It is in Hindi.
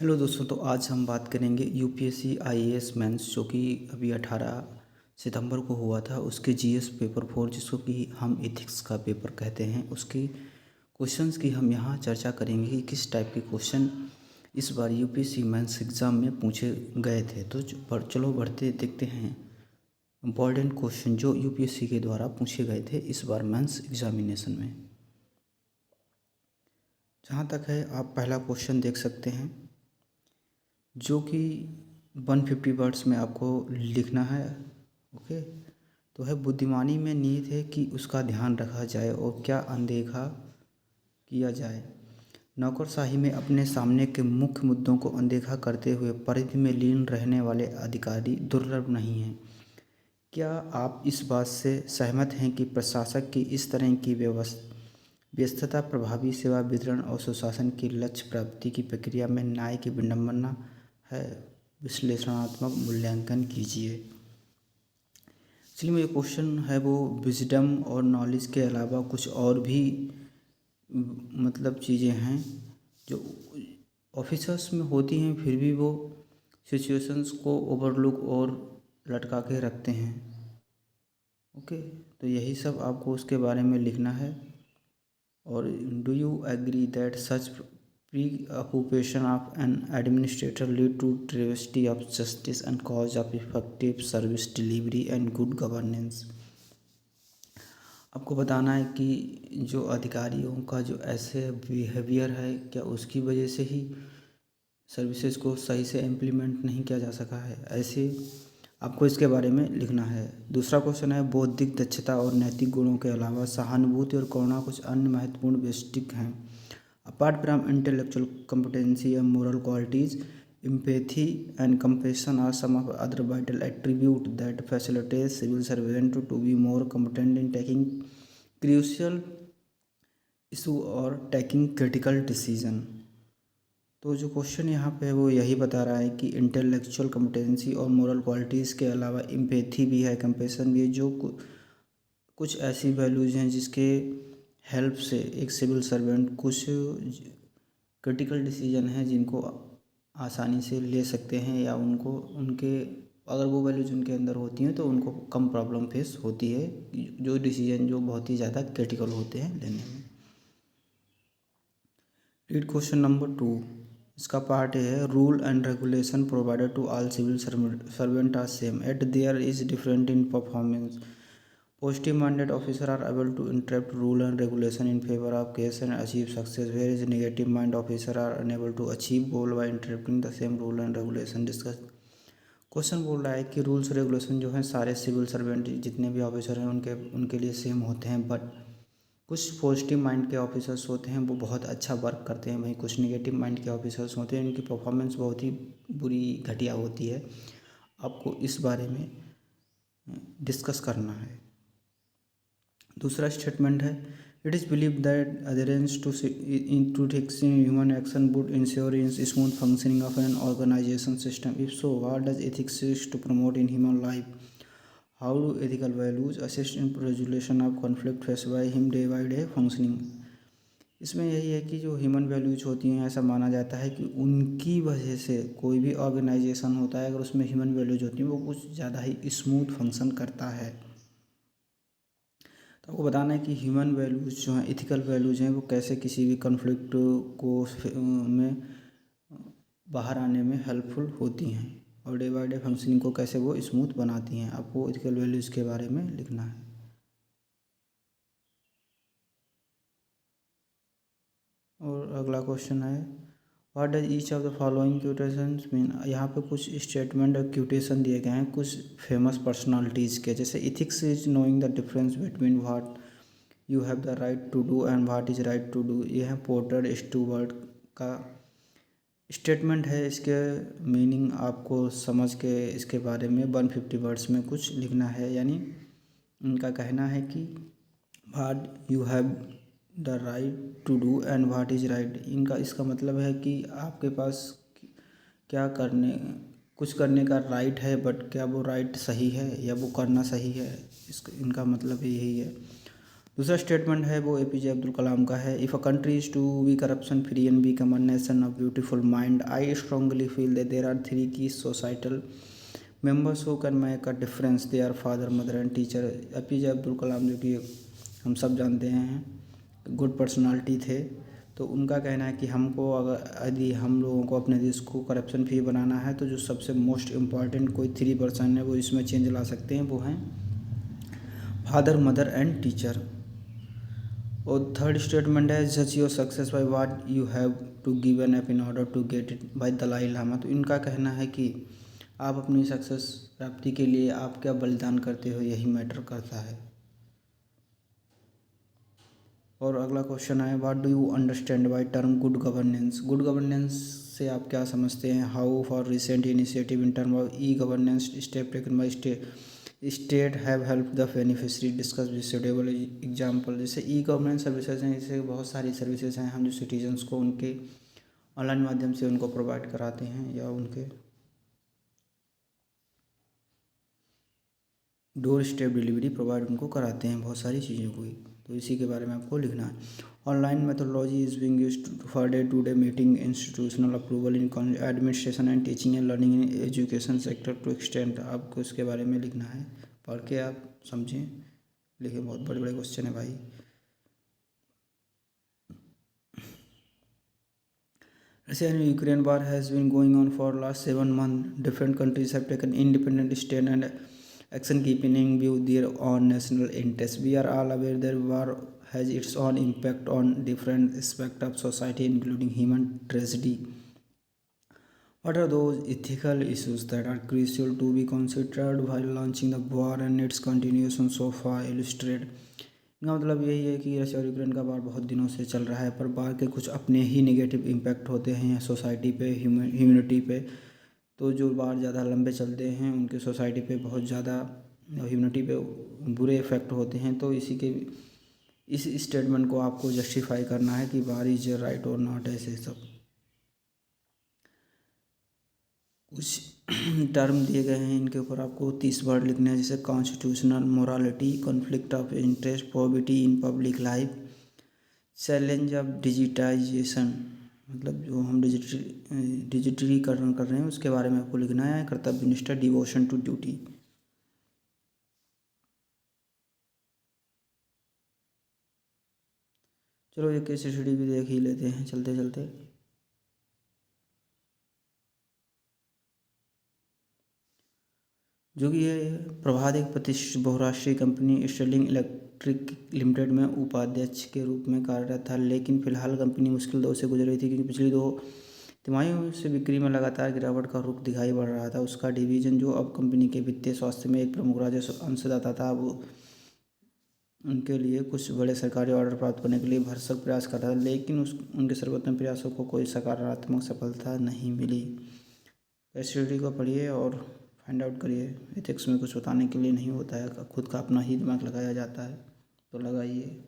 हेलो दोस्तों, तो आज हम बात करेंगे यूपीएससी आईएएस मेंस जो कि अभी 18 सितंबर को हुआ था। उसके जीएस पेपर 4 जिसको कि हम एथिक्स का पेपर कहते हैं, उसकी क्वेश्चंस की हम यहाँ चर्चा करेंगे कि किस टाइप के क्वेश्चन इस बार यूपीएससी मेंस एग्ज़ाम में पूछे गए थे। तो चलो बढ़ते देखते हैं इम्पॉर्टेंट क्वेश्चन जो यूपीएससी के द्वारा पूछे गए थे इस बार मेंस एग्जामिनेशन में। जहाँ तक है, आप पहला क्वेश्चन देख सकते हैं जो कि 150 वर्ड्स में आपको लिखना है। ओके, तो है बुद्धिमानी में निहित है कि उसका ध्यान रखा जाए और क्या अनदेखा किया जाए। नौकरशाही में अपने सामने के मुख्य मुद्दों को अनदेखा करते हुए परिधि में लीन रहने वाले अधिकारी दुर्लभ नहीं हैं। क्या आप इस बात से सहमत हैं कि प्रशासक की इस तरह की व्यस्तता प्रभावी सेवा वितरण और सुशासन की लक्ष्य प्राप्ति की प्रक्रिया में न्याय की विडंबना है? विश्लेषणात्मक मूल्यांकन कीजिए। इसलिए मेरा क्वेश्चन है वो विजडम और नॉलेज के अलावा कुछ और भी मतलब चीज़ें हैं जो ऑफिसर्स में होती हैं, फिर भी वो सिचुएशंस को ओवरलुक और लटका के रखते हैं। ओके, तो यही सब आपको उसके बारे में लिखना है। और do you agree that such preoccupation of an administrator lead to travesty of justice and cause of effective service delivery and good governance? आपको बताना है कि जो अधिकारियों का जो ऐसे बिहेवियर है, क्या उसकी वजह से ही सर्विसेज को सही से इम्प्लीमेंट नहीं किया जा सका है, ऐसे आपको इसके बारे में लिखना है। दूसरा क्वेश्चन है बौद्धिक दक्षता और नैतिक गुणों के अलावा सहानुभूति और करुणा कुछ अन्य महत्वपूर्ण व्यष्टिक हैं। Apart from intellectual competency and moral qualities, empathy and compassion are some of other vital attributes that facilitate civil servants to be more competent in taking crucial issue और taking critical decision। तो जो क्वेश्चन यहाँ पे है वो यही बता रहा है कि इंटेलेक्चुअल कम्पिटेंसी और मोरल क्वालिटीज़ के अलावा एम्पैथी भी है, कंपैशन भी है, जो कुछ ऐसी वैल्यूज़ हैं जिसके हेल्प से एक सिविल सर्वेंट कुछ क्रिटिकल डिसीजन है जिनको आसानी से ले सकते हैं, या उनको उनके अगर वो वैल्यूज उनके अंदर होती हैं तो उनको कम प्रॉब्लम फेस होती है, जो डिसीजन जो बहुत ही ज़्यादा क्रिटिकल होते हैं लेने में। Read question number 2। इसका पार्ट है rule and regulation provided to all civil servant are same at there is different in performance. Positive minded officers are able to interpret rule and regulation in favor of case and achieve success, whereas negative minded officers are unable to achieve goal by interpreting the same rule and regulation discussed। Question बोल रहा है कि रूल्स रेगुलेशन जो हैं सारे सिविल सर्वेंट जितने भी ऑफिसर हैं उनके लिए सेम होते हैं, बट कुछ पॉजिटिव माइंड के ऑफिसर्स होते हैं वो बहुत अच्छा वर्क करते हैं, वहीं कुछ नेगेटिव माइंड के ऑफिसर्स होते हैं उनकी परफॉर्मेंस बहुत ही बुरी घटिया होती है। आपको इस बारे में डिस्कस करना है। दूसरा स्टेटमेंट है it is believe that adherence to ethics in human action would ensure in smooth functioning of an organisation system. If so what does ethics to promote in human life? How do ethical values assist in resolution of conflict face by him day by day functioning? इसमें यही है कि जो ह्यूमन वैल्यूज होती हैं, ऐसा माना जाता है कि उनकी वजह से कोई भी ऑर्गेनाइजेशन होता है, अगर उसमें ह्यूमन वैल्यूज होती हैं वो कुछ ज़्यादा ही स्मूथ फंक्शन करता है। तो आपको बताना है कि ह्यूमन वैल्यूज़ जो हैं, इथिकल वैल्यूज़ हैं, वो कैसे किसी भी कॉन्फ्लिक्ट को में बाहर आने में हेल्पफुल होती हैं, और डे बाय डे फंक्शनिंग को कैसे वो स्मूथ बनाती हैं। आपको इथिकल वैल्यूज़ के बारे में लिखना है। और अगला क्वेश्चन है what does each of the following quotations mean? यहाँ पे कुछ स्टेटमेंट और क्यूटेशन दिए गए हैं कुछ फेमस पर्सनालिटीज़ के, जैसे ethics is knowing the difference between what you have the right to do and what is right to do. ये है पोर्टर स्टूवर्ट का स्टेटमेंट है। इसके मीनिंग आपको समझ के इसके बारे में 150 वर्ड्स में कुछ लिखना है, यानी उनका कहना है कि what you have the right to do and what is right, इनका इसका मतलब है कि आपके पास क्या करने कुछ करने का राइट है, बट क्या वो राइट सही है या वो करना सही है, इनका मतलब यही है। दूसरा स्टेटमेंट है वो APJ अब्दुल कलाम का है। If a country is to be corruption free and become a nation of beautiful mind, I strongly feel that there are three key societal members who can make a difference, they are father, mother and teacher. APJ Abdul Kalam जो कि हम सब जानते हैं गुड पर्सनालिटी थे, तो उनका कहना है कि हमको अगर यदि हम लोगों को अपने देश को करप्शन फ्री बनाना है तो जो सबसे मोस्ट इम्पॉर्टेंट कोई 3 पर्सन है वो इसमें चेंज ला सकते हैं, वो हैं फादर, मदर एंड टीचर। और थर्ड स्टेटमेंट है जज your success by what you have to give an up in order to get it, by Dalai Lama. तो इनका कहना है कि आप अपनी सक्सेस प्राप्ति के लिए आप क्या बलिदान करते हो, यही मैटर करता है। और अगला क्वेश्चन है what do you understand by term good governance. Good governance से आप क्या समझते हैं। How for recent initiative in term of e governance step taken by state have help the beneficiary, discuss with suitable example. जैसे ई गवर्नेंस सर्विसेज हैं, जैसे बहुत सारी सर्विसेज हैं हम जो सिटीजन्स को उनके ऑनलाइन माध्यम से उनको प्रोवाइड कराते हैं या उनके डोर स्टेप डिलीवरी प्रोवाइड उनको कराते हैं बहुत सारी चीज़ों को। तो इसी के बारे में आपको लिखना है। Online methodology is being used for day to day meeting, institutional approval in administration and teaching and learning in education sector to extend. आपको इसके बारे में लिखना है, पढ़ के आप समझें, लिखे। बहुत बड़े बड़े क्वेश्चन है भाई। Russia and Ukraine war has been going on for last 7 months. Different countries have taken independent stand and action keeping view their own national interests. We are all aware that war has its own impact on different aspects of society, including human tragedy. What are those ethical issues that are crucial to be considered while launching the war and its continuation so far illustrated? इनका मतलब यही है कि रशिया और यूक्रेन का वार बहुत दिनों से चल रहा है, पर वार के कुछ अपने ही नेगेटिव इम्पैक्ट होते हैं सोसाइटी पे, ह्यूमनिटी पे। तो जो वार ज़्यादा लंबे चलते हैं उनके सोसाइटी पे बहुत ज़्यादा, ह्यूमनिटी पे बुरे इफ़ेक्ट होते हैं। तो इसी के इस स्टेटमेंट को आपको जस्टिफाई करना है कि वार इज राइट और नॉट, ऐसे सब कुछ टर्म दिए गए हैं। इनके ऊपर आपको 30 वर्ड लिखने हैं, जैसे constitutional, morality, conflict of interest, poverty in public life, challenge of digitisation, मतलब जो हम डिजिटलीकरण कर रहे हैं उसके बारे में आपको लिखना है। कर्तव्य निष्ठा, डिवोशन टू ड्यूटी। चलो एक केस स्टडी भी देख ही लेते हैं चलते चलते। जो कि ये प्रभात एक प्रतिष्ठित बहुराष्ट्रीय कंपनी स्टर्लिंग इलेक्ट्रिक लिमिटेड में उपाध्यक्ष के रूप में कार्यरत था, लेकिन फिलहाल कंपनी मुश्किल दौर से गुजर रही थी क्योंकि पिछली 2 तिमाहियों से बिक्री में लगातार गिरावट का रुख दिखाई पड़ रहा था। उसका डिवीजन जो अब कंपनी के वित्तीय स्वास्थ्य में एक प्रमुख राजस्व अंशदाता था, वो उनके लिए कुछ बड़े सरकारी ऑर्डर प्राप्त करने के लिए भरसक प्रयास कर रहा था, लेकिन उनके सर्वोत्तम प्रयासों को कोई सकारात्मक सफलता नहीं मिली। एसटीडी को पढ़िए और फाइंड आउट करिए। एथिक्स में कुछ बताने के लिए नहीं होता है, खुद का अपना ही दिमाग लगाया जाता है, तो लगाइए।